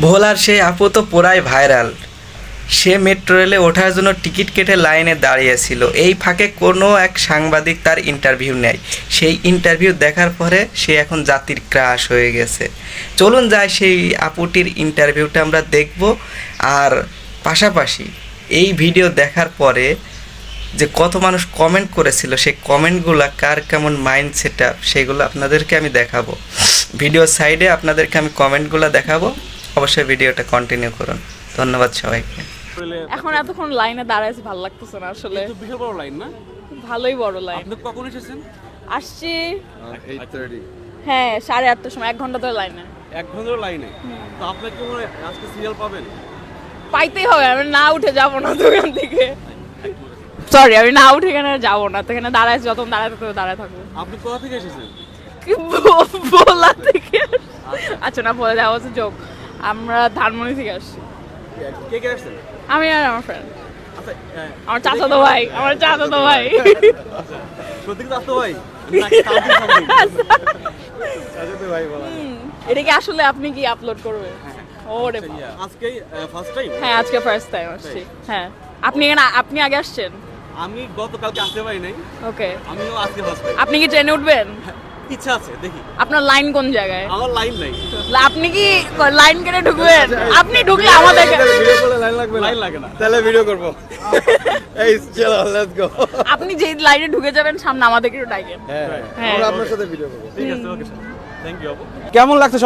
ভোলার সেই আপু তো পুরাই ভাইরাল। সে মেট্রো রেলে ওঠার জন্য টিকিট কেটে লাইনে দাঁড়িয়েছিল। এই ফাঁকে কোনো এক সাংবাদিক তার ইন্টারভিউ নেয়। সেই ইন্টারভিউ দেখার পরে সে এখন জাতির ক্রাশ হয়ে গেছে। চলুন যাই সেই আপুটির ইন্টারভিউটা আমরা দেখব, আর পাশাপাশি এই ভিডিও দেখার পরে যে কত মানুষ কমেন্ট করেছিল সেই কমেন্টগুলো কার কেমন মাইন্ড সেট আপ সেগুলো আপনাদেরকে আমি দেখাবো। ভিডিওর সাইডে আপনাদেরকে আমি কমেন্টগুলো দেখাবো, অবশ্যই ভিডিওটা কন্টিনিউ করুন। ধন্যবাদ সবাইকে। এখন এতক্ষণ লাইনে দাঁড়াইছি, ভালো লাগতেছে না আসলে। তো বিশাল বড় লাইন না? ভালোই বড় লাইন। আপনি কখন এসেছেন? আসছি 8:30 হ্যাঁ 8:30টার সময়, 1 ঘন্টা ধরে লাইনে। 1 ঘন্টার লাইনে। তো আপনি কি মনে হয় আজকে সিরিয়াল পাবেন? পাইতেই হবে, আমি না উঠে যাবো না দোকান থেকে। সরি, আমি না উঠে এখানে যাবো না, তো এখানে দাঁড়াইছি, যতক্ষণ দাঁড়ায় থাকতে হবে দাঁড়ায় থাকবো। আপনি কোথা থেকে এসেছেন? কি বলা থেকে? আচ্ছা না, বলে দেওয়া হচ্ছে যোগ। আমরা ধানমন্ডি থেকে আসছি। কে কে আসছেন? আমি আর আমার ফ্রেন্ড, আচ্ছা আমার চাচাতো ভাই, আমার চাচাতো ভাই। সত্যি কি আসতো ভাই? নাকি সামথিং সামথিং? আচ্ছা ভাই বলা এটা কি আসলে আপনি কি আপলোড করবেন? ওরে বাবা। আজকেই ফার্স্ট টাইম? হ্যাঁ আজকে ফার্স্ট টাইম আসছি। হ্যাঁ আপনি আগে আসছেন? আমি গতকালকে আসতে পারি নাই, ওকে। আমিও আজকে ফার্স্ট টাইম। আপনি কি ট্রেনে উঠবেন? ইচ্ছা আছে, দেখি। আপনার লাইন কোন জায়গায়? আমার লাইন নাই। আপনি কি লাইন কেটে ঢুকবেন? আপনি ঢুকলে আমাদের ভিডিও করলে লাইন লাগবে না? লাইন লাগে না। তাহলে ভিডিও করব। এই চলো লেটস গো। আপনি যে লাইনে ঢুকে যাবেন সামনে আমাদেরকে একটু ডাকেন। হ্যাঁ হ্যাঁ। আমরা আপনার সাথে ভিডিও করব। ঠিক আছে, ওকে স্যার। থ্যাংক ইউ আপু। কেমন লাগছে